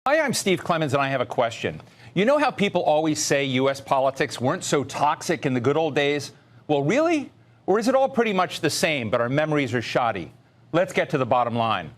Hi, I'm Steve Clemens, and I have a question. You know how people always say U.S. politics weren't so toxic in the good old days? Well, really? Or is it all pretty much the same, but our memories are shoddy? Let's get to the bottom line.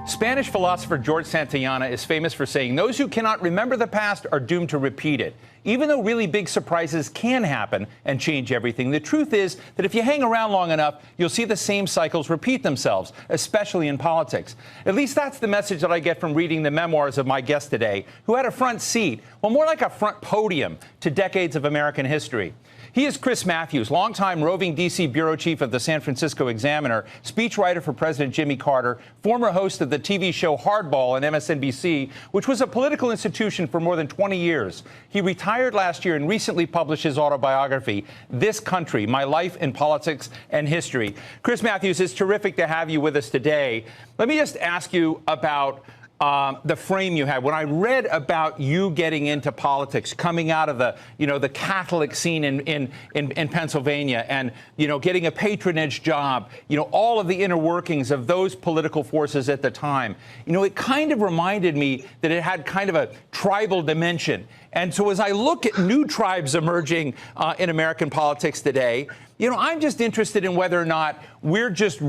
Spanish philosopher George Santayana is famous for saying, those who cannot remember the past are doomed to repeat it. Even though really big surprises can happen and change everything, the truth is that if you hang around long enough, you'll see the same cycles repeat themselves, especially in politics. At least that's the message that I get from reading the memoirs of my guest today, who had a front seat, well, more like a front podium, to decades of American history. He is Chris Matthews, longtime roving D.C. bureau chief of the San Francisco Examiner, speechwriter for President Jimmy Carter, former host of the TV show Hardball on MSNBC, which was a political institution for more than 20 years. He retired last year and recently published his autobiography, This Country, My Life in Politics and History. Chris Matthews, it's terrific to have you with us today. Let me just ask you about the frame you had. When I read about you getting into politics, coming out of the Catholic scene in Pennsylvania, and getting a patronage job, all of the inner workings of those political forces at the time, it kind of reminded me that it had kind of a tribal dimension. And so as I look at new tribes emerging in American politics today, I'm just interested in whether or not we're just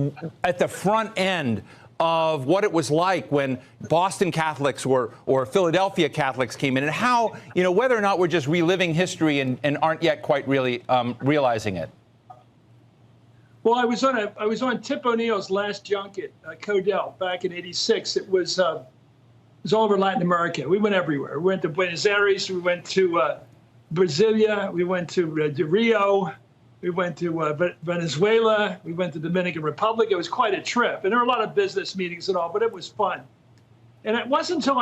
at the front end of what it was like when Boston Catholics or Philadelphia Catholics came in, and how, whether or not we're just reliving history and aren't yet quite really realizing it. Well, I was on Tip O'Neill's last junket, Codell, back in '86. It was all over Latin America. We went everywhere. We went to Buenos Aires. We went to Brasilia. We went to Rio. We went to Venezuela. We went to the Dominican Republic. It was quite a trip. And there were a lot of business meetings and all, but it was fun. And it wasn't until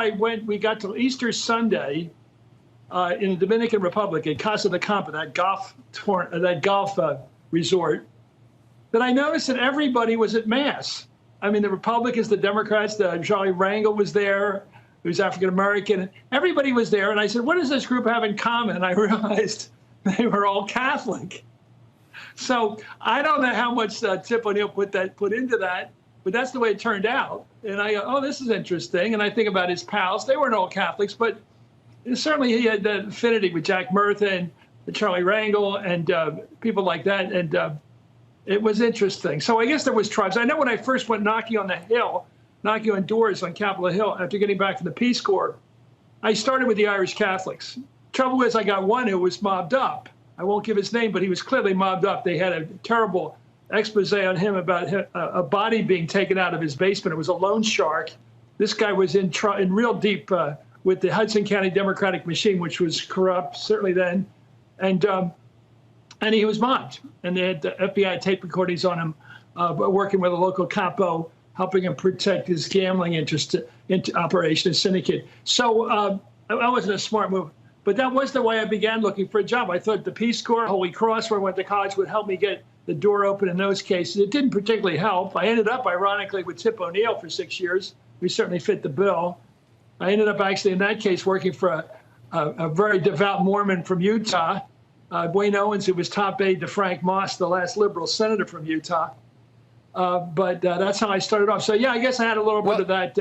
we got to Easter Sunday in the Dominican Republic at Casa de Campo, that golf resort, that I noticed that everybody was at Mass. I mean, the Republicans, the Democrats, Charlie Rangel was there, who's African-American. Everybody was there. And I said, what does this group have in common? And I realized they were all Catholic. So I don't know how much Tip O'Neill put into that, but that's the way it turned out. And I go, oh, this is interesting. And I think about his pals. They weren't all Catholics, but certainly he had that affinity with Jack Murtha and Charlie Rangel and people like that. And it was interesting. So I guess there was tribes. I know when I first went knocking on doors on Capitol Hill after getting back from the Peace Corps, I started with the Irish Catholics. Trouble is, I got one who was mobbed up. I won't give his name, but he was clearly mobbed up. They had a terrible expose on him about a body being taken out of his basement. It was a loan shark. This guy was in real deep with the Hudson County Democratic machine, which was corrupt, certainly then. And he was mobbed. And they had the FBI tape recordings on him, working with a local capo, helping him protect his gambling interest into Operation Syndicate. So that wasn't a smart move. But that was the way I began looking for a job. I thought the Peace Corps, Holy Cross, where I went to college, would help me get the door open in those cases. It didn't particularly help. I ended up, ironically, with Tip O'Neill for 6 years. We certainly fit the bill. I ended up actually, in that case, working for a very devout Mormon from Utah, Wayne Owens, who was top aide to Frank Moss, the last liberal senator from Utah. But that's how I started off. So, yeah, I guess I had a little bit of that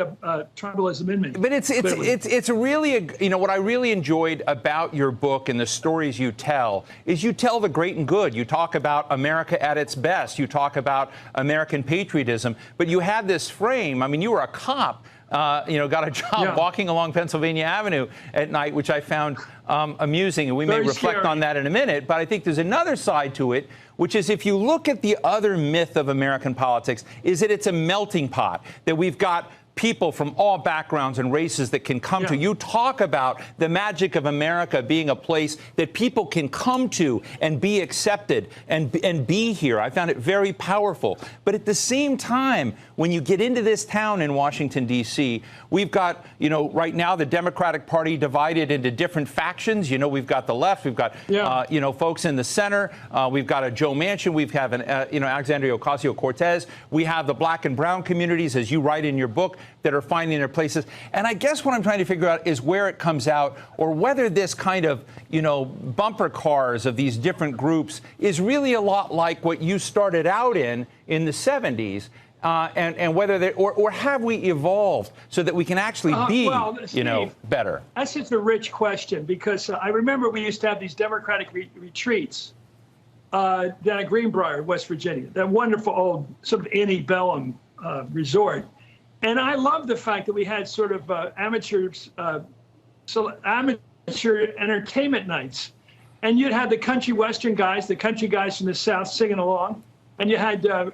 tribalism in me. But it's really, what I really enjoyed about your book and the stories you tell is you tell the great and good. You talk about America at its best. You talk about American patriotism. But you had this frame. I mean, you were a cop. Got a job walking along Pennsylvania Avenue at night, which I found amusing, and we may reflect on that in a minute. But I think there's another side to it, which is, if you look at the other myth of American politics, is that it's a melting pot, that we've got people from all backgrounds and races that can come to. You talk about the magic of America being a place that people can come to and be accepted and be here. I found it very powerful. But at the same time, when you get into this town in Washington, D.C., we've got, right now the Democratic Party divided into different factions. We've got the left, we've got, folks in the center. We've got a Joe Manchin. We have Alexandria Ocasio-Cortez. We have the black and brown communities, as you write in your book, that are finding their places. And I guess what I'm trying to figure out is where it comes out, or whether this kind of, bumper cars of these different groups is really a lot like what you started out in the 70s. and whether they or have we evolved so that we can actually be, Steve, better? That's just a rich question because I remember we used to have these Democratic retreats down at Greenbrier, West Virginia, that wonderful old sort of antebellum resort. And I love the fact that we had sort of amateur entertainment nights. And you'd have the country western guys, the country guys from the South singing along. And you had Dan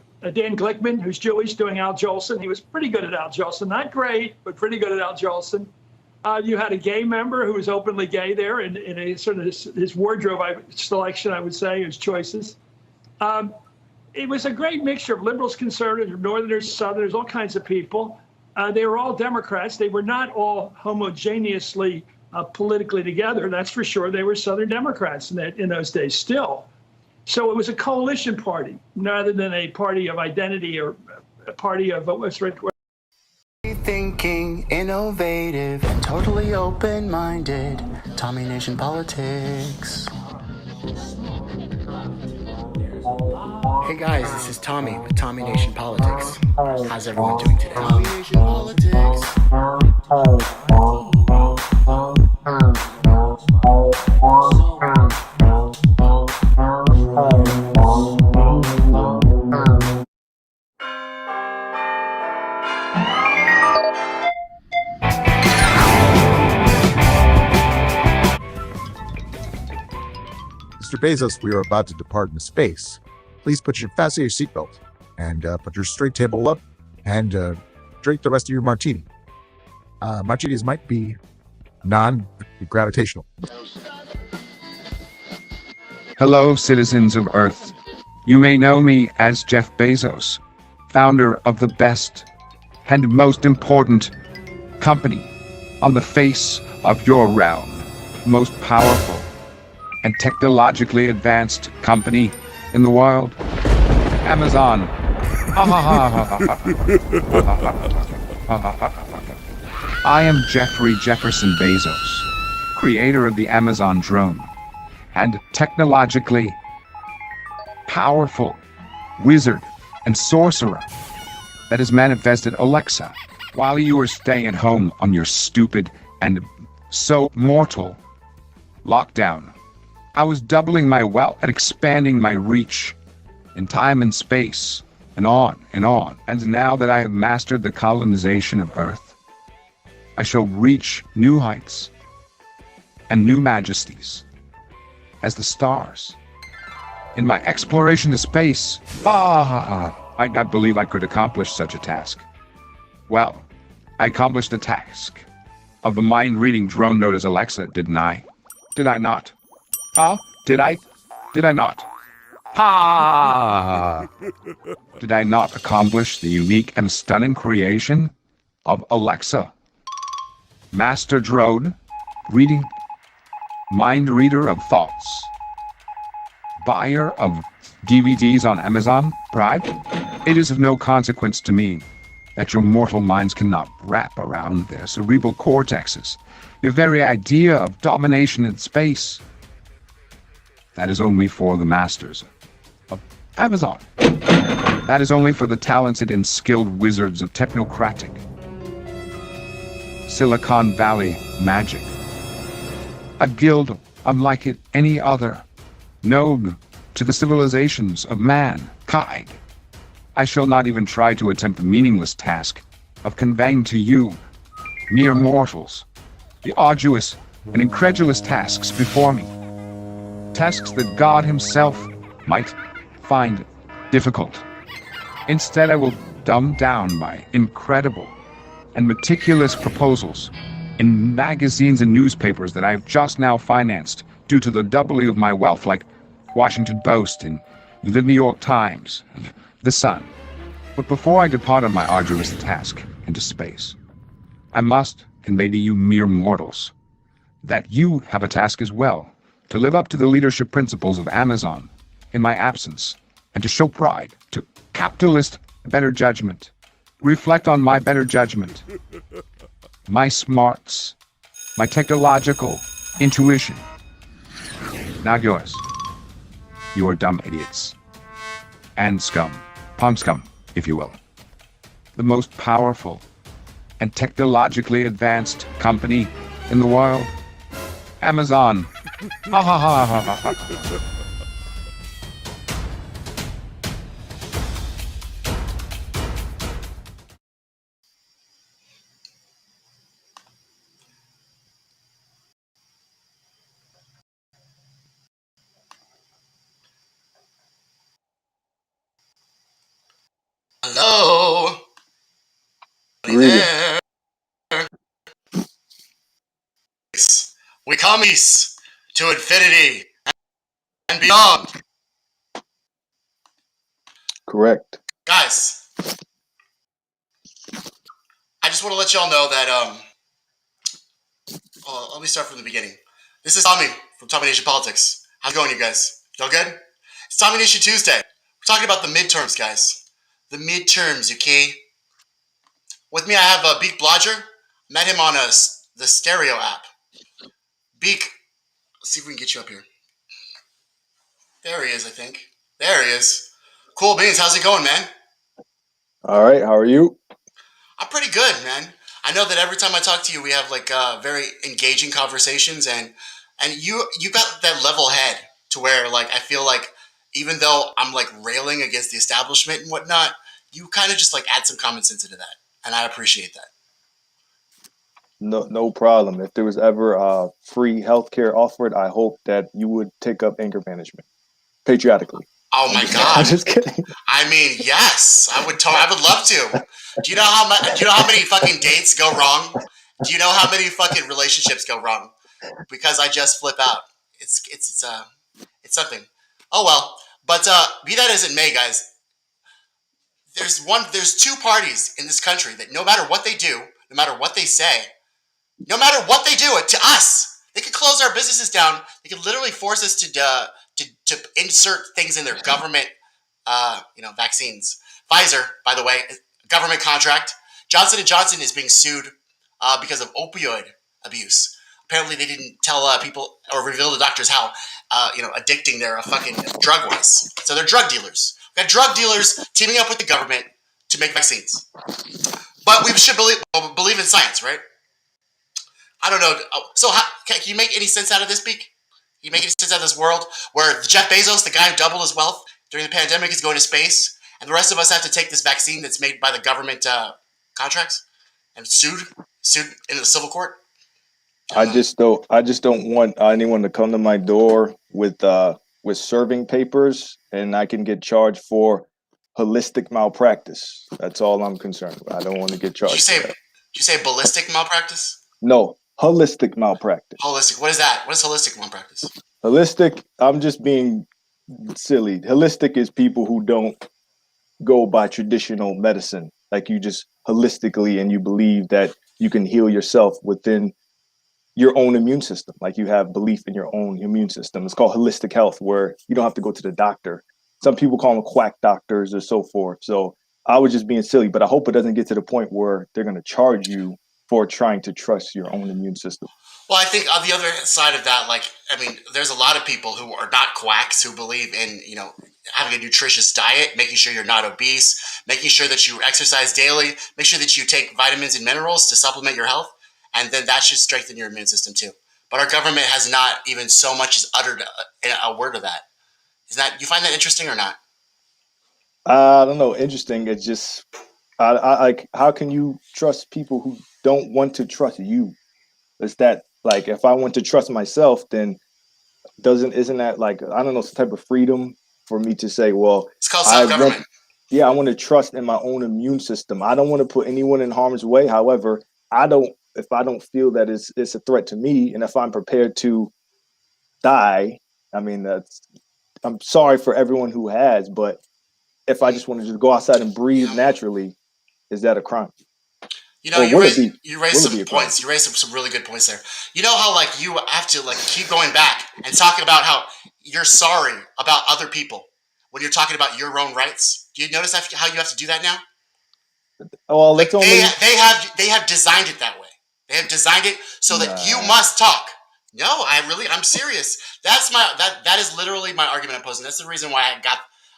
Glickman, who's Jewish, doing Al Jolson. He was pretty good at Al Jolson. Not great, but pretty good at Al Jolson. You had a gay member who was openly gay there in a sort of his wardrobe selection, I would say, his choices. It was a great mixture of liberals, conservatives, northerners, southerners, all kinds of people. They were all Democrats. They were not all homogeneously politically together, that's for sure. They were Southern Democrats in those days still. So it was a coalition party rather than a party of identity or a party of what's right. Thinking, innovative, and totally open-minded. Tommy Nation Politics. Hey guys, this is Tommy with Tommy Nation Politics. How's everyone doing today? Tommy Nation Politics. Mr. Bezos, we are about to depart into space. Please fasten your seatbelt and put your straight table up and drink the rest of your martini. Martinis might be non-gravitational. Hello, citizens of Earth. You may know me as Jeff Bezos, founder of the best and most important company on the face of your realm, most powerful and technologically advanced company in the world, Amazon. I am Jeffrey Jefferson Bezos, creator of the Amazon drone, and technologically powerful wizard and sorcerer that has manifested Alexa while you were staying at home on your stupid and so mortal lockdown. I was doubling my wealth and expanding my reach in time and space, and on and on. And now that I have mastered the colonization of Earth, I shall reach new heights and new majesties as the stars. In my exploration of space, I not believe I could accomplish such a task. Well, I accomplished the task of the mind-reading drone known as Alexa, didn't I? Did I not? Did I not? Did I not accomplish the unique and stunning creation of Alexa? Master drone, reading, mind reader of thoughts, buyer of DVDs on Amazon Prime? It is of no consequence to me that your mortal minds cannot wrap around their cerebral cortexes the very idea of domination in space. That is only for the masters of Amazon. That is only for the talented and skilled wizards of technocratic Silicon Valley magic. A guild unlike any other, known to the civilizations of mankind. I shall not even try to attempt the meaningless task of conveying to you, mere mortals, the arduous and incredulous tasks before me. Tasks that God himself might find difficult. Instead, I will dumb down my incredible and meticulous proposals in magazines and newspapers that I have just now financed due to the doubling of my wealth, like Washington Post and the New York Times, and The Sun. But before I depart on my arduous task into space, I must convey to you mere mortals that you have a task as well, to live up to the leadership principles of Amazon in my absence, and to show pride to capitalist better judgment. Reflect on my better judgment, my smarts, my technological intuition. Not yours. You are dumb idiots. And scum. Palm scum, if you will. the most powerful and technologically advanced company in the world. Amazon. Ha ha ha ha ha ha. Hello? Greetings. There. We come east to infinity and beyond. Correct. Guys, I just want to let y'all know that, let me start from the beginning. This is Tommy from Tommy Nation Politics. How's it going, you guys? Y'all good? It's Tommy Nation Tuesday. We're talking about the midterms, guys. The midterms, okay? With me, I have Beak Blodger. Met him on the stereo app. Beak, let's see if we can get you up here. There he is, I think. There he is. Cool beans. How's it going, man? All right. How are you? I'm pretty good, man. I know that every time I talk to you, we have like very engaging conversations, and you got that level head to where like I feel like even though I'm like railing against the establishment and whatnot, you kind of just like add some common sense into that, and I appreciate that. No problem. If there was ever free healthcare offered, I hope that you would take up anger management patriotically. Oh my I'm God! just kidding. I mean, yes, I would. I would love to. Do you know how much? Do you know how many fucking dates go wrong? Do you know how many fucking relationships go wrong because I just flip out? It's something. Oh well, but be that as it may, guys. There's two parties in this country that no matter what they do, no matter what they say, no matter what they do, to us, they could close our businesses down. They could literally force us to insert things in their government, vaccines. Pfizer, by the way, government contract. Johnson & Johnson is being sued because of opioid abuse. Apparently, they didn't tell people or reveal to doctors how, addicting their fucking drug was. So they're drug dealers. We got drug dealers teaming up with the government to make vaccines. But we should believe in science, right? I don't know. So can you make any sense out of this, Beak? Can you make any sense out of this world where Jeff Bezos, the guy who doubled his wealth during the pandemic, is going to space, and the rest of us have to take this vaccine that's made by the government contracts and sued in the civil court? I just don't want anyone to come to my door with serving papers, and I can get charged for holistic malpractice. That's all I'm concerned with. I don't want to get charged. Did you say ballistic malpractice? No, holistic malpractice. Holistic. What is that? What is holistic malpractice? Holistic. I'm just being silly. Holistic is people who don't go by traditional medicine, like you just holistically, and you believe that you can heal yourself within your own immune system, like you have belief in your own immune system. It's called holistic health, where you don't have to go to the doctor. Some people call them quack doctors or so forth. So I was just being silly, but I hope it doesn't get to the point where they're going to charge you for trying to trust your own immune system. Well, I think on the other side of that, there's a lot of people who are not quacks who believe in, having a nutritious diet, making sure you're not obese, making sure that you exercise daily, make sure that you take vitamins and minerals to supplement your health. And then that should strengthen your immune system too. But our government has not even so much as uttered a word of that. You find that interesting or not? I don't know. Interesting. It's just, I like, how can you trust people who don't want to trust you? Is that like, if I want to trust myself, then isn't that like, I don't know, some type of freedom for me to say, well, it's called self-government. I want to trust in my own immune system. I don't want to put anyone in harm's way. However, if I don't feel that it's a threat to me, and if I'm prepared to die, I mean, I'm sorry for everyone who has, but if I just want to just go outside and breathe naturally, is that a crime? You raised some points. You raised some really good points there. You know how you have to keep going back and talking about how you're sorry about other people when you're talking about your own rights. Do you notice how you have to do that now? Well, they have designed it that way. They have designed it so that you must talk. No, I'm serious. That is literally my argument I'm posing. That's the reason why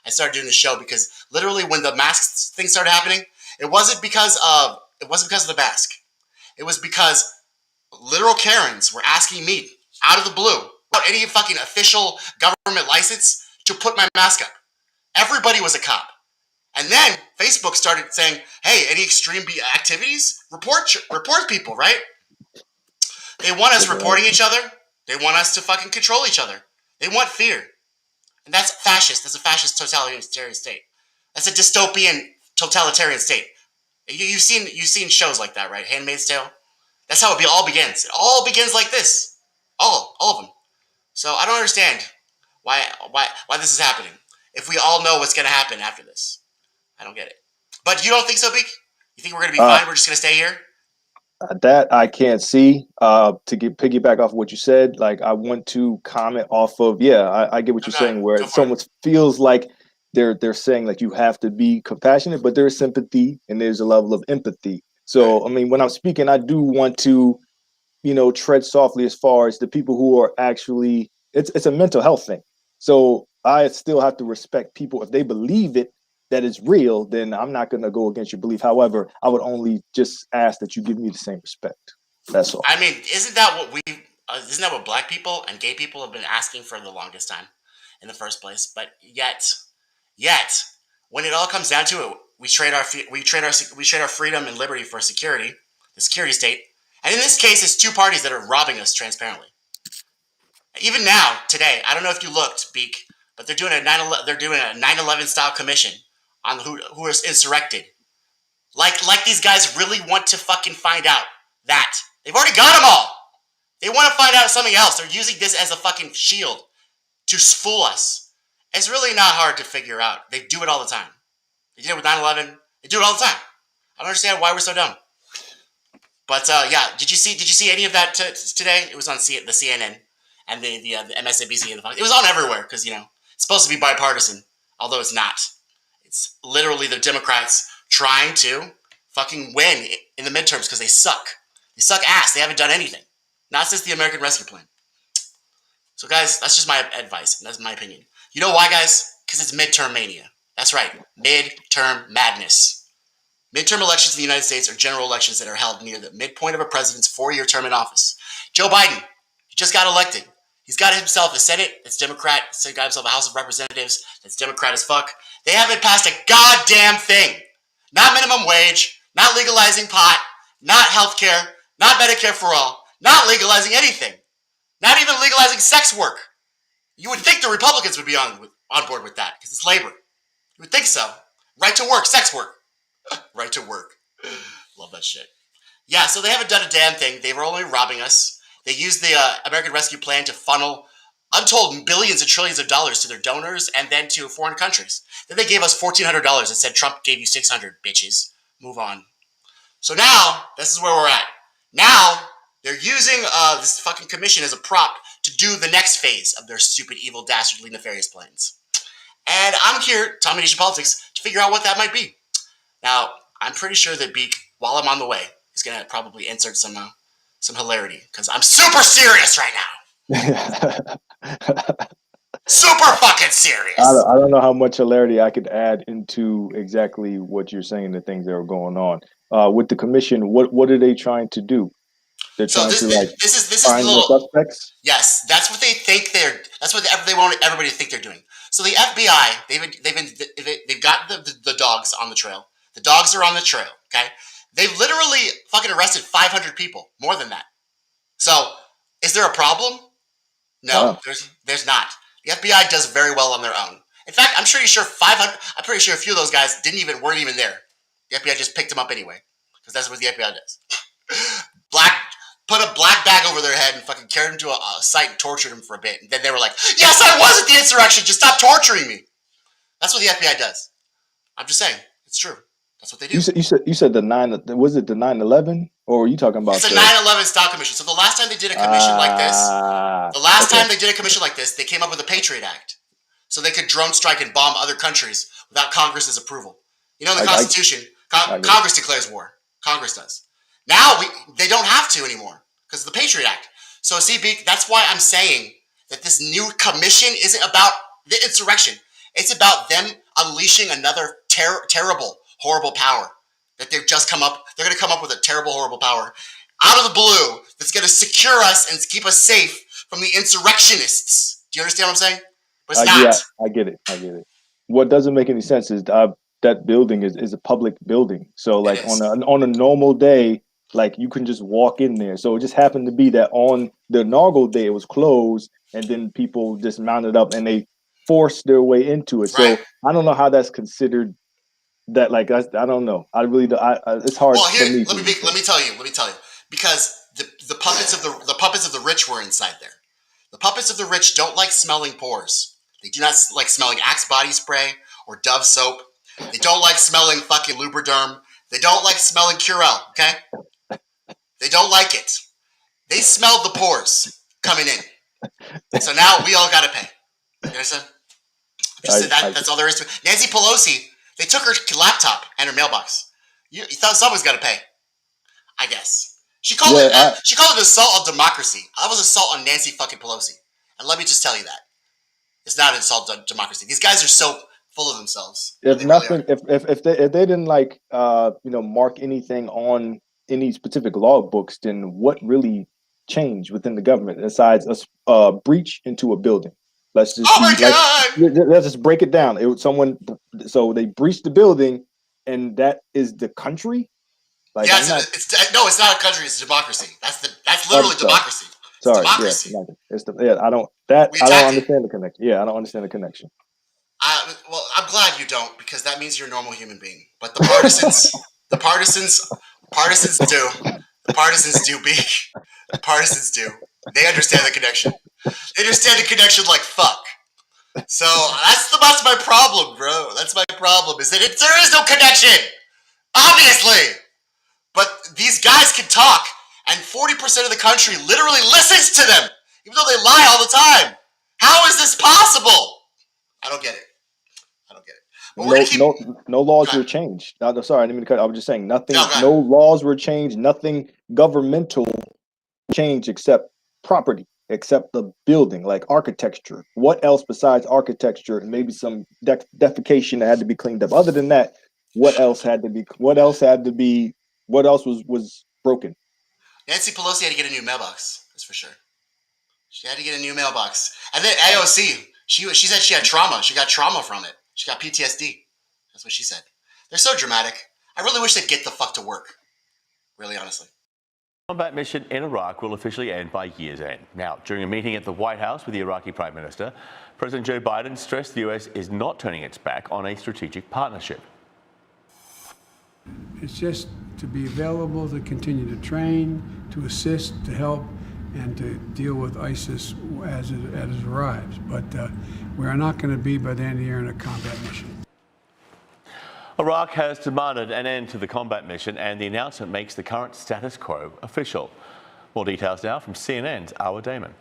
I started doing the show, because literally when the masks thing started happening, It wasn't because of the mask. It was because literal Karens were asking me out of the blue, without any fucking official government license, to put my mask up. Everybody was a cop. And then Facebook started saying, hey, any extreme activities? Report people, right? They want us reporting each other. They want us to fucking control each other. They want fear. And that's fascist. That's a fascist totalitarian state. That's a dystopian totalitarian state. You've seen shows like that, right? Handmaid's Tale. That's how it all begins. It all begins like this. All of them. So I don't understand why this is happening. If we all know what's going to happen after this, I don't get it. But you don't think so, Beak? You think we're going to be fine? We're just going to stay here? That I can't see. To piggyback off of what you said, like I want to comment off of. Yeah, I get what you're saying. Where it almost feels like they're saying like you have to be compassionate, but there's sympathy and there's a level of empathy. So I mean, when I'm speaking, I do want to, tread softly as far as the people who are actually. It's a mental health thing. So I still have to respect people if they believe it. That is real, then I'm not going to go against your belief. However, I would only just ask that you give me the same respect. That's all. I mean, isn't that what black people and gay people have been asking for the longest time in the first place? But yet, when it all comes down to it, we trade our freedom and liberty for security, the security state. And in this case, it's two parties that are robbing us transparently. Even now, today, I don't know if you looked, Beak, but they're doing a 9/11 style commission on who is insurrected. Like these guys really want to fucking find out that. They've already got them all. They want to find out something else. They're using this as a fucking shield to fool us. It's really not hard to figure out. They do it all the time. They did it with 9/11. They do it all the time. I don't understand why we're so dumb. But yeah, did you see any of that today? It was on the CNN and the MSNBC and the Fox. It was on everywhere because it's supposed to be bipartisan, although it's not. It's literally the Democrats trying to fucking win in the midterms because they suck. They suck ass. They haven't done anything. Not since the American Rescue Plan. So, guys, that's just my advice. That's my opinion. You know why, guys? Because it's midterm mania. That's right. Midterm madness. Midterm elections in the United States are general elections that are held near the midpoint of a president's 4-year term in office. Joe Biden, he just got elected. He's got himself a Senate that's Democrat. He's got himself a House of Representatives that's Democrat as fuck. They haven't passed a goddamn thing. Not minimum wage, not legalizing pot, not health care, not Medicare for all, not legalizing anything. Not even legalizing sex work. You would think the Republicans would be on board with that because it's labor. You would think so. Right to work, sex work. Right to work. Love that shit. Yeah, so they haven't done a damn thing. They were only robbing us. They used the American Rescue Plan to funnel untold billions and trillions of dollars to their donors and then to foreign countries. Then they gave us $1,400 and said Trump gave you $600, bitches. Move on. So now, this is where we're at. Now, they're using this fucking commission as a prop to do the next phase of their stupid, evil, dastardly, nefarious plans. And I'm here, Tommy Nation Politics, to figure out what that might be. Now, I'm pretty sure that Beak, while I'm on the way, is going to probably insert some hilarity, because I'm super serious right now. Super fucking serious. I don't know how much hilarity I could add into exactly what you're saying, the things that are going on. With the commission, what are they trying to do? They're trying to find the suspects? Yes, that's what they think that's what they want everybody to think they're doing. So the FBI, they've got the dogs on the trail. The dogs are on the trail, okay? They've literally fucking arrested 500 people, more than that. So, is there a problem? No, there's not. The FBI does very well on their own. In fact, I'm pretty sure a few of those guys weren't even there. The FBI just picked them up anyway, because that's what the FBI does. Put a black bag over their head and fucking carried them to a site and tortured them for a bit. And then they were like, yes, I was at the insurrection. Just stop torturing me. That's what the FBI does. I'm just saying. It's true. That's what they do. You said was it the 9/11? Or were you talking about it's a 9/11 style commission. So the last time they did a commission like this, they came up with a Patriot Act. So they could drone strike and bomb other countries without Congress's approval. You know, in the Constitution, Congress declares war. Congress does. Now they don't have to anymore because of the Patriot Act. So see, that's why I'm saying that this new commission isn't about the insurrection. It's about them unleashing another terrible, horrible power that they're going to come up with a terrible, horrible power out of the blue that's going to secure us and keep us safe from the insurrectionists. Do you understand what I'm saying? But it's not. Yeah, I get it. What doesn't make any sense is that building is a public building. So like on a normal day, like you can just walk in there. So it just happened to be that on the inaugural day it was closed, and then people just mounted up and they forced their way into it. Right. So I don't know how that's considered. That like I don't know. I really do. It's hard for me. Let me tell you. Because the puppets of the rich were inside there. The puppets of the rich don't like smelling pores. They do not like smelling Axe body spray or Dove soap. They don't like smelling fucking Lubriderm. They don't like smelling Curel. Okay, they don't like it. They smelled the pores coming in. So now we all got to pay. You understand? That's all there is to it. Nancy Pelosi. They took her laptop and her mailbox. You thought someone's got to pay, I guess. She called it assault on democracy. I was assault on Nancy fucking Pelosi. And let me just tell you that. It's not an assault on democracy. These guys are so full of themselves. If they didn't like mark anything on any specific log books, then what really changed within the government besides a breach into a building? Let's just let's just break it down. So they breached the building, and that is the country. Like, yeah, it's not a country. It's a democracy. That's literally democracy. Sorry, democracy. I don't understand the connection. Yeah, I don't understand the connection. Well, I'm glad you don't, because that means you're a normal human being. But the partisans, the partisans do. The partisans do, B. The partisans do. They understand the connection. They understand the connection like fuck. So that's my problem, bro. That's my problem, is that there is no connection. Obviously. But these guys can talk, and 40% of the country literally listens to them, even though they lie all the time. How is this possible? I don't get it. But no laws were changed. Sorry, I didn't mean to cut. I was just saying nothing. No laws were changed. Nothing governmental changed except property, except the building, like architecture. What else besides architecture and maybe some defecation that had to be cleaned up? Other than that, what else was broken? Nancy Pelosi had to get a new mailbox. That's for sure. She had to get a new mailbox. And then AOC, she said she had trauma. She got trauma from it. She got PTSD. That's what she said. They're so dramatic. I really wish they'd get the fuck to work. Really, honestly. Combat mission in Iraq will officially end by year's end. Now, during a meeting at the White House with the Iraqi Prime Minister, President Joe Biden stressed the U.S. is not turning its back on a strategic partnership. It's just to be available to continue to train, to assist, to help, and to deal with ISIS as it arrives. But we are not going to be, by the end of the year, in a combat mission. Iraq has demanded an end to the combat mission, and the announcement makes the current status quo official. More details now from CNN's Awa Damon.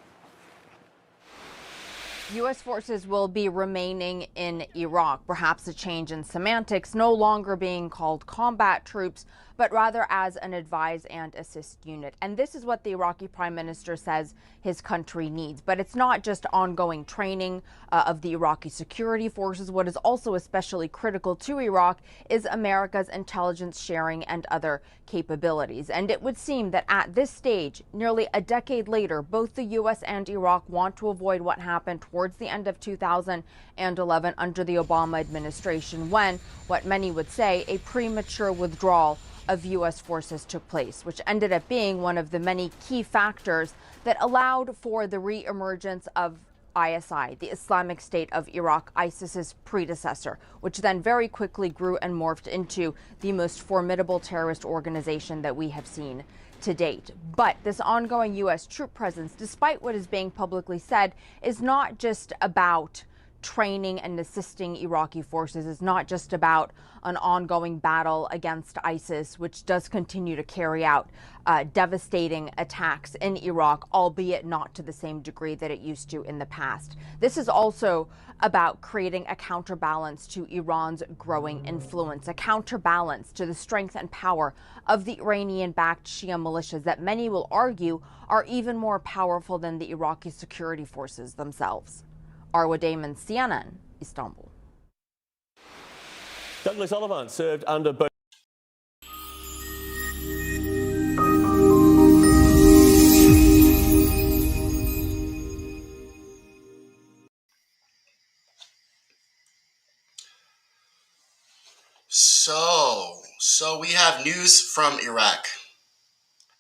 U.S. forces will be remaining in Iraq, perhaps a change in semantics, no longer being called combat troops, but rather as an advise and assist unit. And this is what the Iraqi Prime Minister says his country needs. But it's not just ongoing training of the Iraqi security forces. What is also especially critical to Iraq is America's intelligence sharing and other capabilities. And it would seem that at this stage, nearly a decade later, both the U.S. and Iraq want to avoid what happened towards the end of 2011 under the Obama administration, when what many would say a premature withdrawal of U.S. forces took place, which ended up being one of the many key factors that allowed for the re-emergence of ISI, the Islamic State of Iraq, ISIS's predecessor, which then very quickly grew and morphed into the most formidable terrorist organization that we have seen to date. But this ongoing U.S. troop presence, despite what is being publicly said, is not just about training and assisting Iraqi forces. Is not just about an ongoing battle against ISIS, which does continue to carry out devastating attacks in Iraq, albeit not to the same degree that it used to in the past. This is also about creating a counterbalance to Iran's growing influence, a counterbalance to the strength and power of the Iranian-backed Shia militias that many will argue are even more powerful than the Iraqi security forces themselves. Arwa Damon, CNN, Istanbul. Douglas Ollivant served under both. So we have news from Iraq.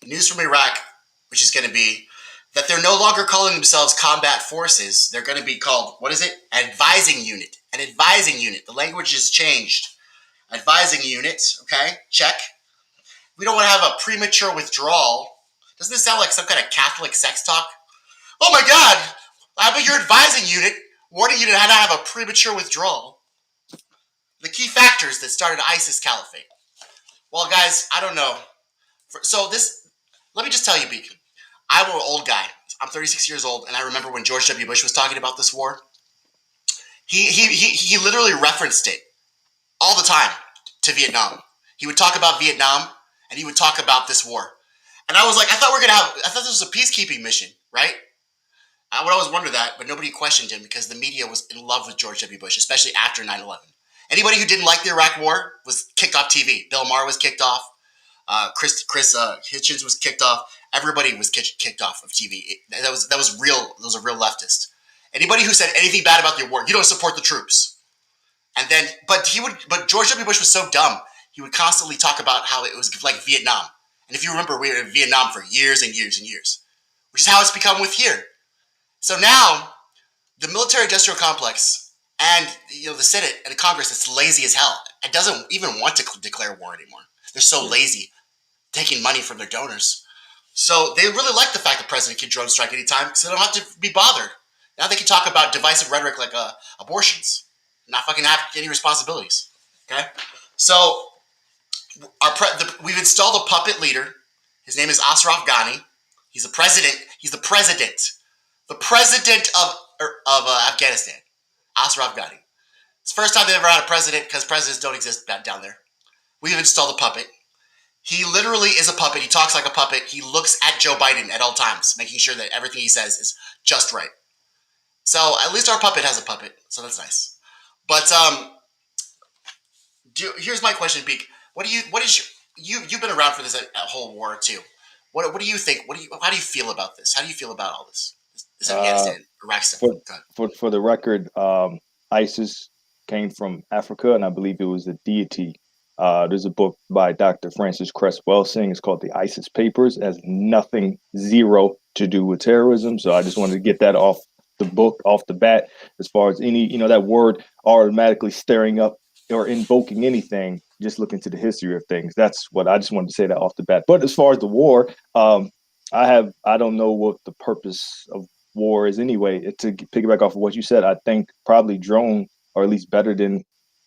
News from Iraq, which is going to be that they're no longer calling themselves combat forces. They're going to be called, what is it? Advising unit. An advising unit. The language has changed. Advising unit, okay, check. We don't want to have a premature withdrawal. Doesn't this sound like some kind of Catholic sex talk? Oh my God, I'm at your advising unit, warning you to how to have a premature withdrawal. The key factors that started ISIS caliphate. Well, guys, I don't know. Let me just tell you, Beacon. I'm an old guy. I'm 36 years old, and I remember when George W. Bush was talking about this war. He literally referenced it all the time to Vietnam. He would talk about Vietnam, and he would talk about this war. And I was like, I thought this was a peacekeeping mission, right? I would always wonder that, but nobody questioned him because the media was in love with George W. Bush, especially after 9/11. Anybody who didn't like the Iraq War was kicked off TV. Bill Maher was kicked off. Chris Hitchens was kicked off. Everybody was kicked off of TV. That was real. Those are real leftists. Anybody who said anything bad about the war, you don't support the troops. And then, but George W. Bush was so dumb. He would constantly talk about how it was like Vietnam. And if you remember, we were in Vietnam for years and years and years, which is how it's become with here. So now, the military-industrial complex and the Senate and the Congress is lazy as hell. It doesn't even want to declare war anymore. They're so lazy, taking money from their donors. So they really like the fact that the president can drone strike anytime because they don't have to be bothered. Now they can talk about divisive rhetoric like abortions, not fucking have any responsibilities. Okay, so we've installed a puppet leader. His name is Ashraf Ghani. He's the president. He's the president of Afghanistan. Ashraf Ghani. It's the first time they've ever had a president because presidents don't exist down there. We've installed a puppet. He literally is a puppet. He talks like a puppet. He looks at Joe Biden at all times, making sure that everything he says is just right. So at least our puppet has a puppet, so that's nice. But here's my question, Beak. You've been around for this whole war too. What do you think? How do you feel about this? How do you feel about all this? This Afghanistan, Iraq stuff. For the record, ISIS came from Africa, and I believe it was a deity. There's a book by Dr. Francis Cress Welsing. It's called The ISIS Papers. It has nothing, zero to do with terrorism. So I just wanted to get that off the book, off the bat. As far as any, that word automatically stirring up or invoking anything, just look into the history of things. That's what I just wanted to say that off the bat. But as far as the war, I don't know what the purpose of war is anyway. To piggyback off of what you said, I think probably drone are at least better than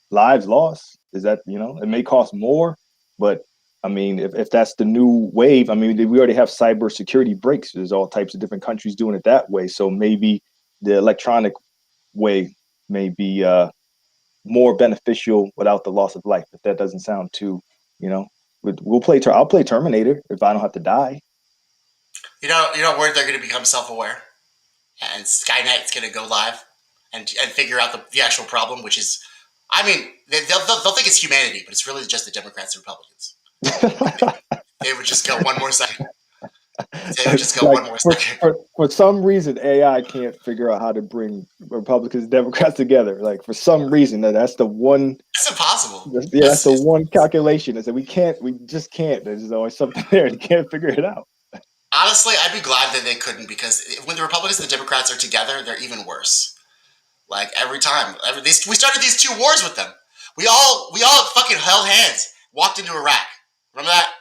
lives lost. Is that, it may cost more, but I mean, if that's the new wave, I mean, we already have cyber security breaks. There's all types of different countries doing it that way. So maybe the electronic way may be more beneficial without the loss of life. If that doesn't sound too, I'll play Terminator if I don't have to die. Where they're going to become self-aware, and Skynet's going to go live and figure out the actual problem, which is, I mean, they'll think it's humanity, but it's really just the Democrats and Republicans. They would just go one more second. For some reason, AI can't figure out how to bring Republicans and Democrats together. Like, for some reason, that's the one. It's impossible. That's the one calculation. Is that we just can't. There's always something there. You can't figure it out. Honestly, I'd be glad that they couldn't, because when the Republicans and the Democrats are together, they're even worse. Like, every time. We started these two wars with them. We all fucking held hands, walked into Iraq. Remember that?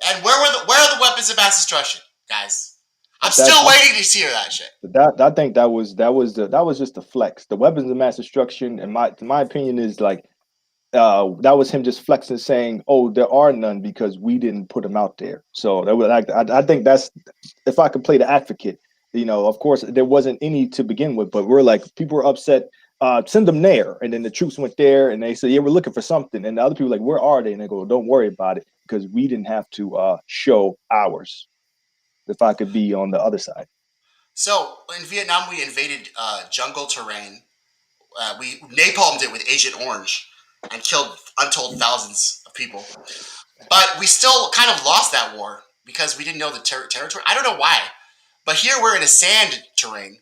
And where are the weapons of mass destruction, guys? I'm still waiting to hear that shit. I think that was just a flex. The weapons of mass destruction, in my opinion, is like that was him just flexing, saying, "Oh, there are none because we didn't put them out there." So that was, I think that's, if I could play the advocate, of course there wasn't any to begin with, but we're like, people were upset. Send them there, and then the troops went there, and they said, "Yeah, we're looking for something." And the other people were like, "Where are they?" And they go, "Don't worry about it because we didn't have to show ours." If I could be on the other side. So in Vietnam, we invaded jungle terrain. We napalmed it with Agent Orange and killed untold thousands of people. But we still kind of lost that war because we didn't know the territory. I don't know why. But here we're in a sand terrain,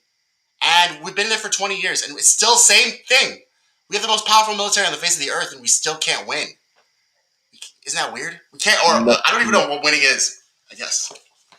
and we've been there for 20 years, and it's still the same thing. We have the most powerful military on the face of the earth, and we still can't win. Isn't that weird? We can't, or No, I don't even know what winning is. I guess.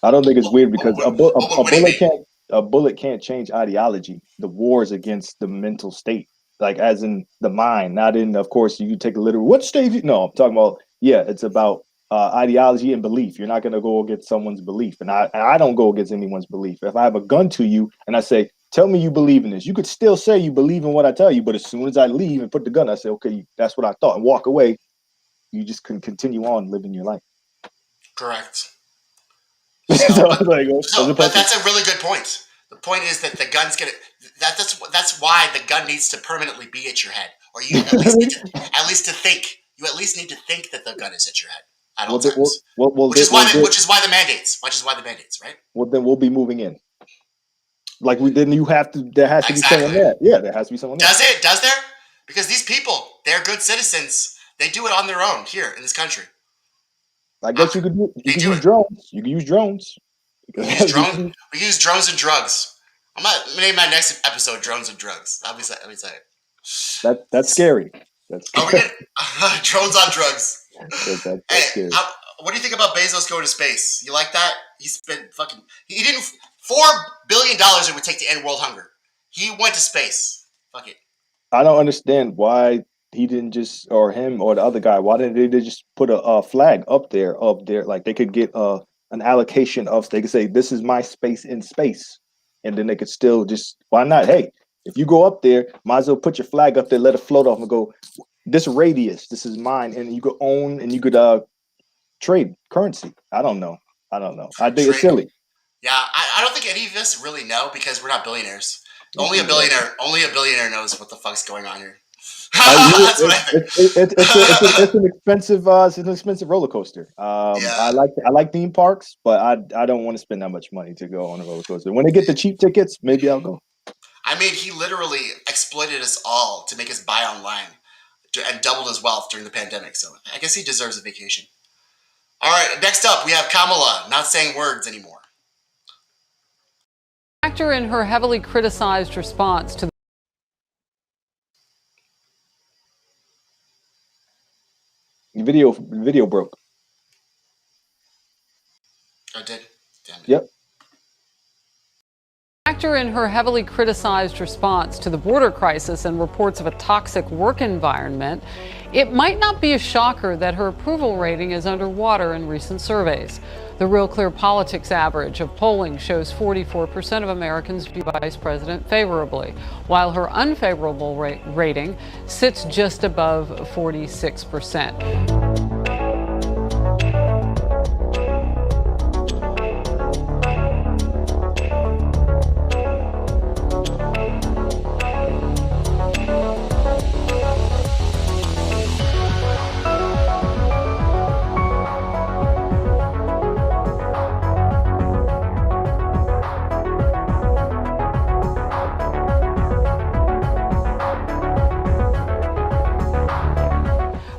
I don't think it's weird because What would winning be? a bullet can't change ideology. The war is against the mental state, like as in the mind, not in. Of course, you take a literal. What state? No, I'm talking about. Yeah, it's about ideology and belief. You're not going to go against someone's belief, and I don't go against anyone's belief. If I have a gun to you and I say, "Tell me you believe in this," you could still say you believe in what I tell you, but as soon as I leave and put the gun, I say, "Okay, that's what I thought," and walk away. You just can continue on living your life. Correct. So, but that's a really good point. The point is that the gun's gonna. That's why the gun needs to permanently be at your head, or you at least need to think. You at least need to think that the gun is at your head at all times. Which is why the mandates. Right? Well, then we'll be moving in. Like you have to. There has to be someone there. Yeah, there has to be someone there. Does there? Because these people, they're good citizens. They do it on their own here in this country. I guess you could use drones. You can use drones. We use drones and drugs. I'm gonna name my next episode "Drones and Drugs." Let me say. That's scary. That's scary. Drones on drugs. That's scary. What do you think about Bezos going to space? You like that? He spent he didn't $4 billion it would take to end world hunger. He went to space. Fuck it. I don't understand why he didn't just, or him or the other guy, why didn't they just put a flag up there? Like they could get an allocation of, they could say, this is my space in space. And then they could still just, why not? Hey, if you go up there, might as well put your flag up there, let it float off and go, this radius, this is mine. And you could own and you could trade currency. I don't know. I think it's silly. Yeah, I don't think any of us really know because we're not billionaires. Only a billionaire knows what the fuck's going on here. That's what I think. It's an expensive roller coaster. I like theme parks, but I don't want to spend that much money to go on a roller coaster. When they get the cheap tickets, maybe I'll go. I mean, he literally exploited us all to make us buy online and doubled his wealth during the pandemic. So I guess he deserves a vacation. All right, next up, we have Kamala not saying words anymore. Actor in her heavily criticized response to Video broke. I did. Damn it. Yep. Actor in her heavily criticized response to the border crisis and reports of a toxic work environment, it might not be a shocker that her approval rating is underwater in recent surveys. The Real Clear Politics average of polling shows 44% of Americans view Vice President favorably, while her unfavorable rating sits just above 46%.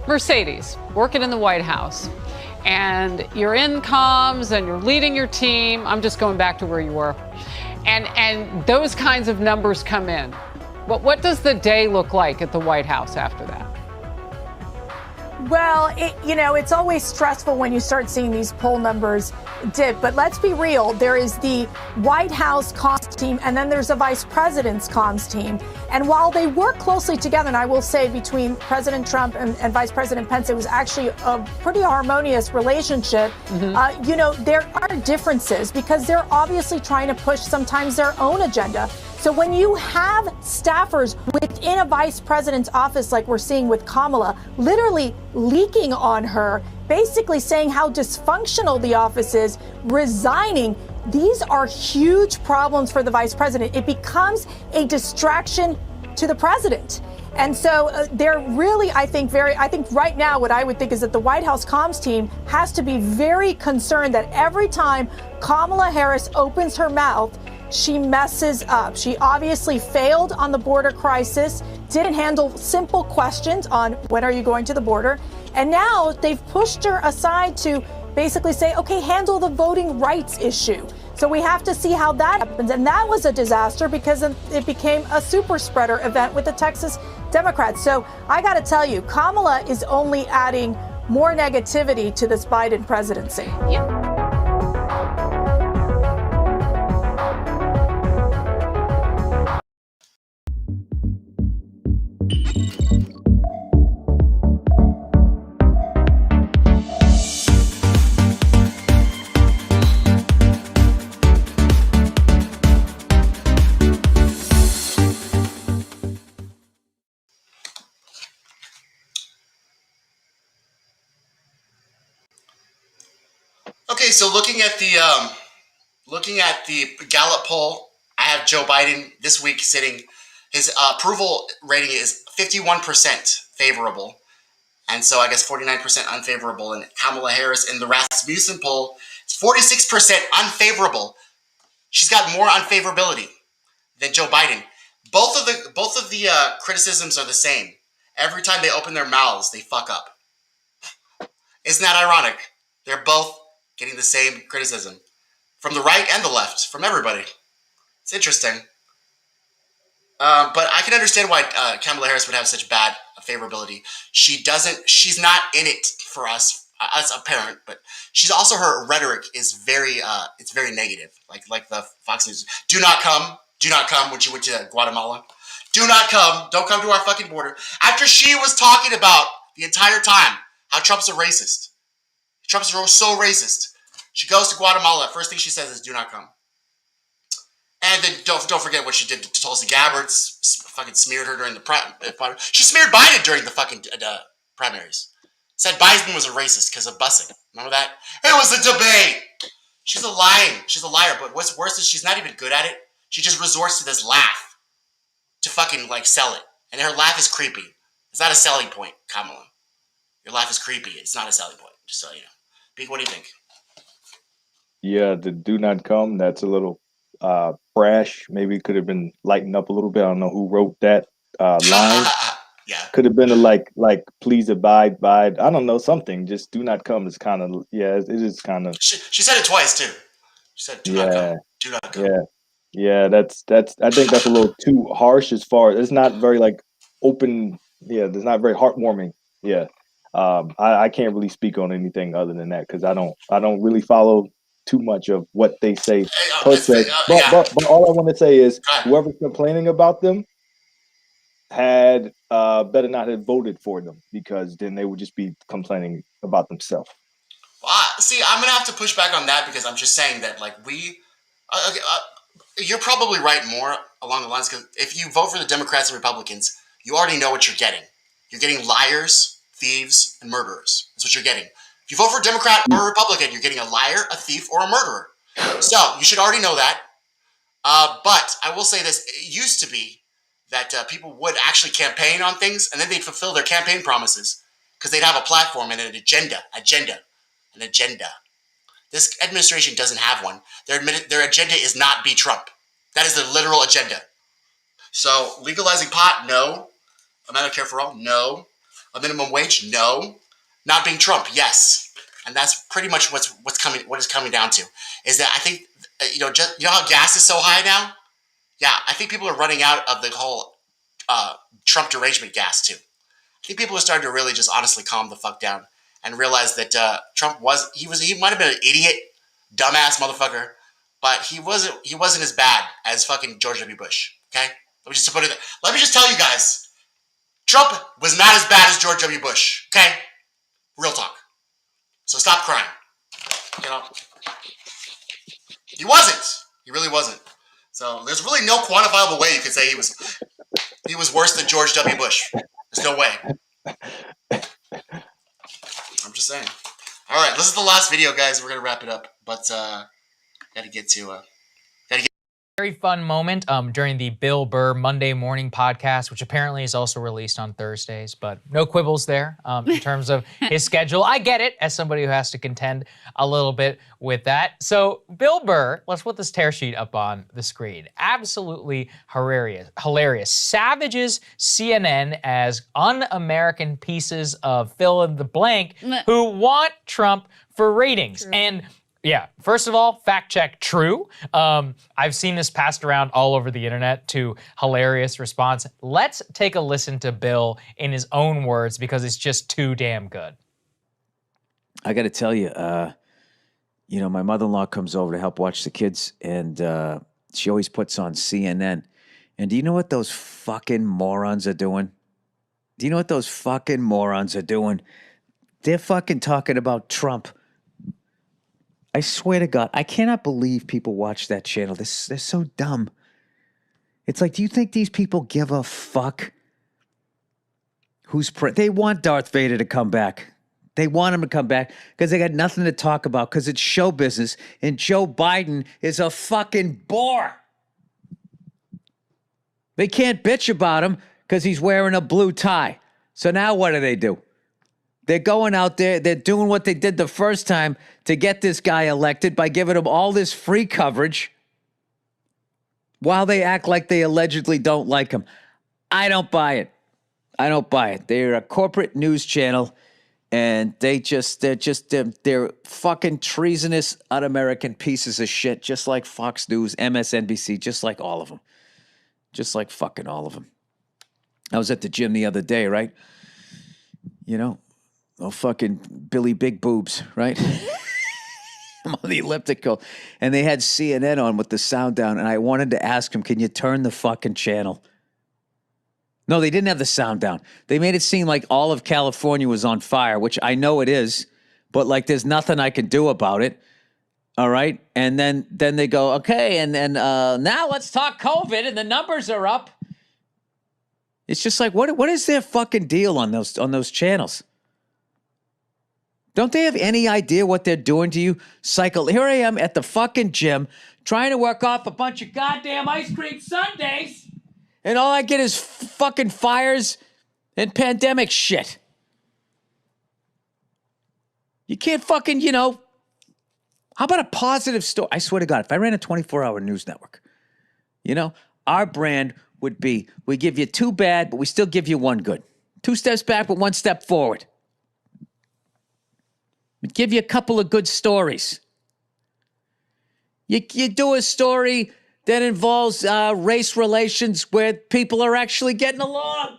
Mercedes, working in the White House, and you're in comms and you're leading your team. I'm just going back to where you were. And those kinds of numbers come in. What does the day look like at the White House after that? Well, it's always stressful when you start seeing these poll numbers dip. But let's be real. There is the White House comms team, and then there's a vice president's comms team. And while they work closely together, and I will say between President Trump and Vice President Pence, it was actually a pretty harmonious relationship. There are differences because they're obviously trying to push sometimes their own agenda. So when you have staffers within a vice president's office, like we're seeing with Kamala, literally leaking on her, basically saying how dysfunctional the office is, resigning, these are huge problems for the vice president. It becomes a distraction to the president. And so they're really, I think right now what I would think is that the White House comms team has to be very concerned that every time Kamala Harris opens her mouth, she messes up. She obviously failed on the border crisis, didn't handle simple questions on when are you going to the border. And now they've pushed her aside to basically say, okay, handle the voting rights issue. So we have to see how that happens. And that was a disaster because it became a super spreader event with the Texas Democrats. So I got to tell you, Kamala is only adding more negativity to this Biden presidency. Okay, so looking at the Gallup poll, I have Joe Biden this week sitting. His approval rating is 51% favorable, and so I guess 49% unfavorable. And Kamala Harris in the Rasmussen poll is 46% unfavorable. She's got more unfavorability than Joe Biden. Both of the criticisms are the same. Every time they open their mouths, they fuck up. Isn't that ironic? They're both getting the same criticism from the right and the left, from everybody. It's interesting. But I can understand why Kamala Harris would have such bad favorability. She's not in it for us as a parent, but she's also, her rhetoric is very, it's very negative. Like the Fox News, do not come when she went to Guatemala. Do not come, don't come to our fucking border. After she was talking about the entire time how Trump's a racist. Trump's so racist. She goes to Guatemala. First thing she says is, "Do not come." And then don't forget what she did to Tulsi Gabbard. Fucking smeared her during the she smeared Biden during the fucking primaries. Said Biden was a racist because of busing. Remember that? It was a debate. She's a liar. But what's worse is she's not even good at it. She just resorts to this laugh to fucking like sell it, and her laugh is creepy. It's not a selling point, Kamala. Your laugh is creepy. It's not a selling point. Just so you know. Big, what do you think? Yeah, the "do not come," that's a little brash. Maybe it could have been lightened up a little bit. I don't know who wrote that line. Yeah. Could have been a like please abide by. I don't know, something. Just "do not come" is kind of, yeah, it is kind of. She said it twice too. She said, "Do not come. Do not come." Yeah. That's. I think that's a little too harsh. As far, it's not very like open. Yeah, it's not very heartwarming. Yeah. I can't really speak on anything other than that because I don't really follow too much of what they say per se. But all I want to say is whoever's complaining about them had better not have voted for them, because then they would just be complaining about themselves. See, I'm gonna have to push back on that, because I'm just saying that like you're probably right more along the lines, because if you vote for the Democrats and Republicans, you already know what you're getting. You're getting liars, thieves, and murderers. That's what you're getting. If you vote for a Democrat or a Republican, you're getting a liar, a thief, or a murderer. So you should already know that. But I will say this: it used to be that people would actually campaign on things, and then they'd fulfill their campaign promises because they'd have a platform and an agenda. This administration doesn't have one. Their agenda is not be Trump. That is the literal agenda. So legalizing pot, no. A Medicare for all, no. A minimum wage, no. Not being Trump, yes. And that's pretty much what is coming down to. Is that I think, you know how gas is so high now? Yeah, I think people are running out of the whole Trump derangement gas too. I think people are starting to really just honestly calm the fuck down and realize that Trump he might have been an idiot, dumbass motherfucker, but he wasn't as bad as fucking George W. Bush. Okay, let me just tell you guys, Trump was not as bad as George W. Bush. Okay, real talk. So stop crying. You know, he wasn't. He really wasn't. So there's really no quantifiable way you could say he was worse than George W. Bush. There's no way. I'm just saying. All right, this is the last video, guys. We're gonna wrap it up, but gotta get to. Very fun moment during the Bill Burr Monday Morning podcast, which apparently is also released on Thursdays, but no quibbles there in terms of his schedule. I get it as somebody who has to contend a little bit with that. So Bill Burr, let's put this tear sheet up on the screen. Absolutely hilarious. Savages CNN as un-American pieces of fill in the blank who want Trump for ratings. True. And yeah, first of all, fact check, true. I've seen this passed around all over the internet to hilarious response. Let's take a listen to Bill in his own words because it's just too damn good. I got to tell you, my mother-in-law comes over to help watch the kids, and she always puts on CNN. And do you know what those fucking morons are doing? Do you know what those fucking morons are doing? They're fucking talking about Trump. I swear to God, I cannot believe people watch that channel. They're so dumb. It's like, do you think these people give a fuck? They want Darth Vader to come back. They want him to come back because they got nothing to talk about because it's show business, and Joe Biden is a fucking bore. They can't bitch about him because he's wearing a blue tie. So now what do? They're going out there, they're doing what they did the first time to get this guy elected by giving him all this free coverage while they act like they allegedly don't like him. I don't buy it. They're a corporate news channel, and they're fucking treasonous, un-American pieces of shit, just like Fox News, MSNBC, just like all of them. Just like fucking all of them. I was at the gym the other day, right? Fucking Billy Big Boobs, right? I'm on the elliptical. And they had CNN on with the sound down, and I wanted to ask him, can you turn the fucking channel? No, they didn't have the sound down. They made it seem like all of California was on fire, which I know it is, but like there's nothing I can do about it. All right. And then they go, okay, and then now let's talk COVID, and the numbers are up. It's just like, what is their fucking deal on those channels? Don't they have any idea what they're doing to you? Here I am at the fucking gym trying to work off a bunch of goddamn ice cream sundaes, and all I get is fucking fires and pandemic shit. You can't fucking, how about a positive story? I swear to God, if I ran a 24-hour news network, our brand would be, we give you 2 bad, but we still give you 1 good. 2 steps back, but 1 step forward. We'd give you a couple of good stories. You do a story that involves race relations where people are actually getting along.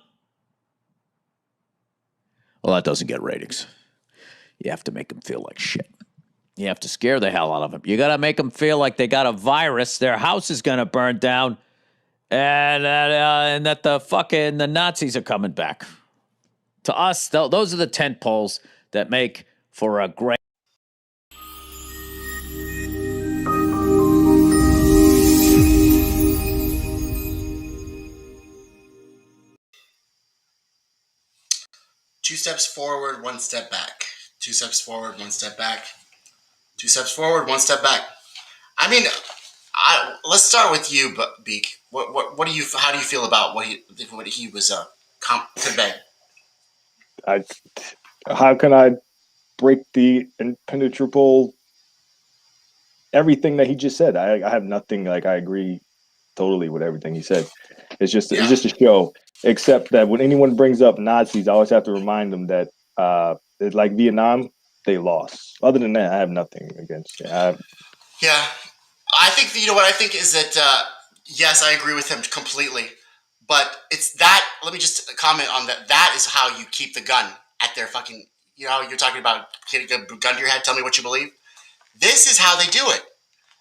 Well, that doesn't get ratings. You have to make them feel like shit. You have to scare the hell out of them. You got to make them feel like they got a virus, their house is going to burn down, and that the Nazis are coming back. To us, those are the tent poles that make for a great. Two steps forward, 1 step back. 2 steps forward, 1 step back. 2 steps forward, 1 step back. I mean, let's start with you, Beak. What do you? How do you feel about what he was conveying? How can I break the impenetrable everything that he just said? I have nothing. Like, I agree totally with everything he said. It's just a show. Except that when anyone brings up Nazis, I always have to remind them that it's like Vietnam, they lost. Other than that, I have nothing against it. Yeah, I think what I think is that yes, I agree with him completely. But it's that. Let me just comment on that. That is how you keep the gun at their fucking. You're talking about getting a gun to your head. Tell me what you believe. This is how they do it.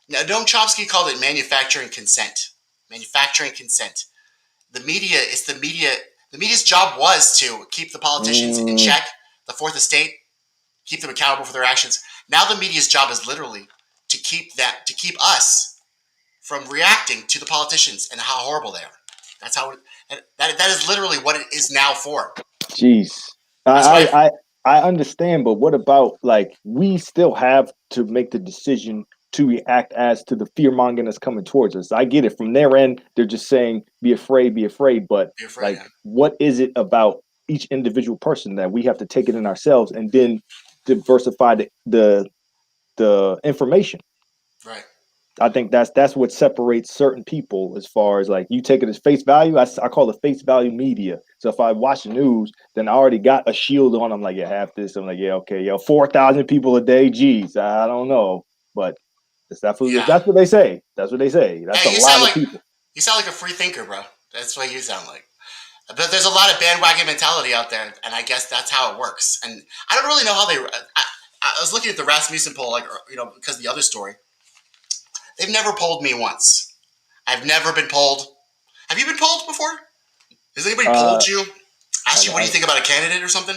Now, Noam Chomsky called it manufacturing consent. Manufacturing consent. The media. The media's job was to keep the politicians in check. The Fourth Estate, keep them accountable for their actions. Now the media's job is literally to keep us from reacting to the politicians and how horrible they are. That's how that is literally what it is now for. Jeez, I understand, but what about, like, we still have to make the decision to react as to the fear mongering that's coming towards us. I get it. From their end, they're just saying, be afraid, but be afraid, what is it about each individual person that we have to take it in ourselves and then diversify the information? Right. I think that's what separates certain people, as far as, like, you take it as face value. I call it face value media. So if I watch the news, then I already got a shield on. I'm like, yeah, half this. I'm like, yeah, okay, 4,000 people a day. Geez, I don't know, but that's what they say. That's what they say. That's a lot of people. You sound like a free thinker, bro. That's what you sound like. But there's a lot of bandwagon mentality out there, and I guess that's how it works. And I don't really know how they. I was looking at the Rasmussen poll, like, because of the other story. They've never polled me once. I've never been polled. Have you been polled before? Has anybody polled you? Asked you what do you think about a candidate or something?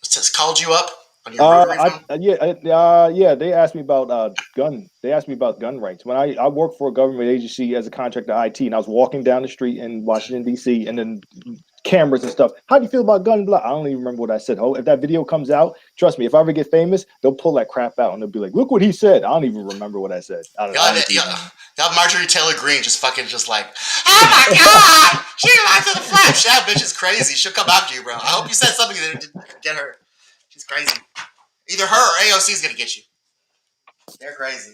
Just called you up on your rotary phone? Yeah. They asked me about gun. They asked me about gun rights. When I worked for a government agency as a contractor IT, and I was walking down the street in Washington D.C. and then cameras and stuff. How do you feel about gun? Blah? I don't even remember what I said. Oh, if that video comes out, trust me, if I ever get famous, they'll pull that crap out and they'll be like, "Look what he said." I don't even remember what I said. I don't know. That Marjorie Taylor Greene just like, oh my God, she lied to the flesh. That bitch is crazy. She'll come after you, bro. I hope you said something that didn't get her. She's crazy. Either her or AOC is gonna get you. They're crazy.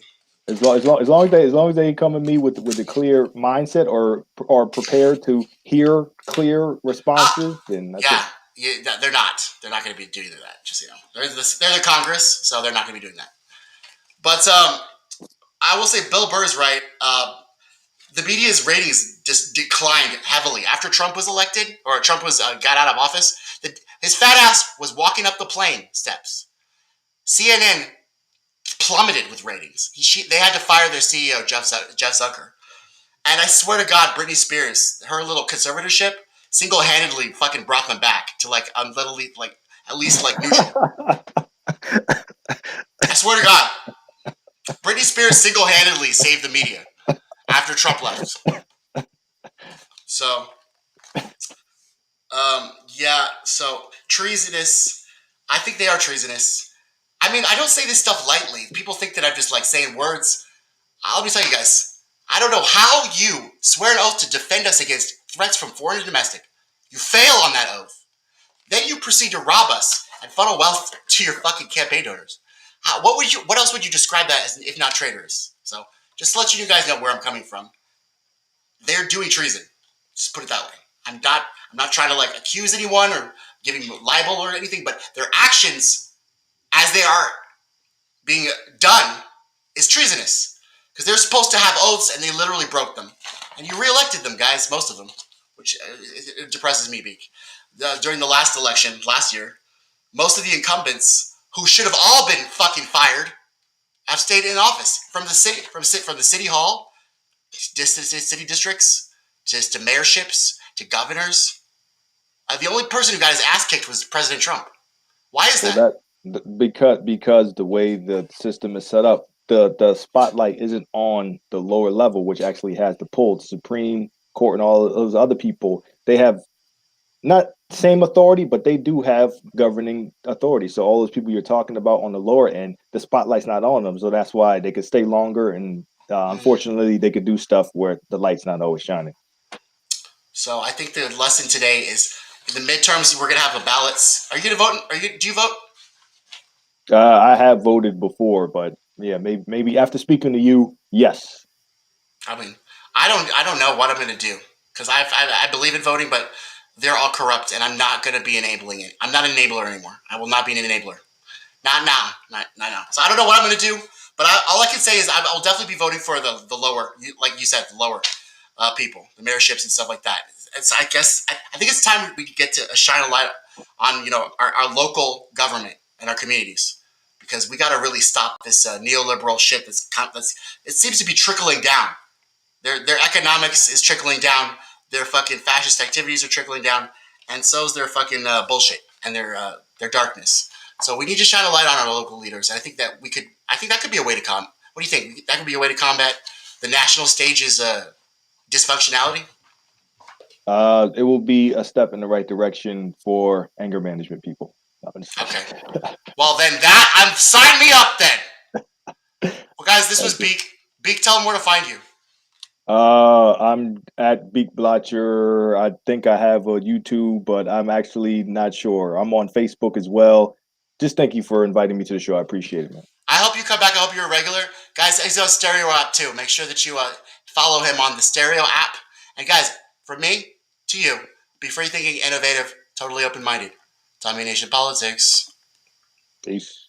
As long as they come at me with a clear mindset or prepared to hear clear responses, then that's it. Yeah, they're not. They're not going to be doing that. Just they're the Congress, so they're not going to be doing that. But I will say Bill Burr is right. The media's ratings just declined heavily after Trump was elected or Trump was got out of office. His fat ass was walking up the plane steps. CNN plummeted with ratings. They had to fire their CEO, Jeff Zucker. And I swear to God, Britney Spears, her little conservatorship, single-handedly fucking brought them back to like literally like at least like neutral. I swear to God, Britney Spears single-handedly saved the media after Trump left. So, so treasonous. I think they are treasonous. I mean, I don't say this stuff lightly. People think that I'm just like saying words. Let me tell you guys, I don't know how you swear an oath to defend us against threats from foreign and domestic. You fail on that oath. Then you proceed to rob us and funnel wealth to your fucking campaign donors. What else would you describe that as if not traitorous? So just to let you guys know where I'm coming from. They're doing treason. Just put it that way. I'm not trying to like accuse anyone or giving libel or anything, but their actions as they are being done is treasonous because they're supposed to have oaths and they literally broke them. And you reelected them, guys, most of them, which it depresses me, Beak. During the last election last year, most of the incumbents who should have all been fucking fired have stayed in office from the city hall, city districts, just to mayorships, to governors. The only person who got his ass kicked was President Trump. Why is that? Because the way the system is set up, the spotlight isn't on the lower level, which actually has the pull. The Supreme Court and all of those other people, they have not same authority, but they do have governing authority. So all those people you're talking about on the lower end, the spotlight's not on them. So that's why they could stay longer. And unfortunately, they could do stuff where the light's not always shining. So I think the lesson today is in the midterms, we're going to have ballots. Are you going to vote? Do you vote? I have voted before, but yeah, maybe after speaking to you, yes. I mean, I don't know what I'm going to do because I believe in voting, but they're all corrupt, and I'm not going to be enabling it. I'm not an enabler anymore. I will not be an enabler. Not now. So I don't know what I'm going to do, but all I can say is I'll definitely be voting for the lower, like you said, the lower people, the mayorships and stuff like that. I think it's time we get to shine a light on our local government and our communities. Because we got to really stop this neoliberal shit it seems to be trickling down. Their economics is trickling down. Their fucking fascist activities are trickling down, and so is their fucking bullshit and their darkness. So we need to shine a light on our local leaders. And I think that could be a way to combat. What do you think? That could be a way to combat the national stage's dysfunctionality. It will be a step in the right direction for anger management people. Okay. Well, then sign me up then. Well, guys, this was Beak. Beak, tell them where to find you. I'm at Beak Blotcher. I think I have a YouTube, but I'm actually not sure. I'm on Facebook as well. Just thank you for inviting me to the show. I appreciate it, man. I hope you come back. I hope you're a regular. Guys, he's on Stereo app too. Make sure that you follow him on the Stereo app. And guys, from me to you, be free thinking, innovative, totally open-minded. Tommy Nation Politics. Peace.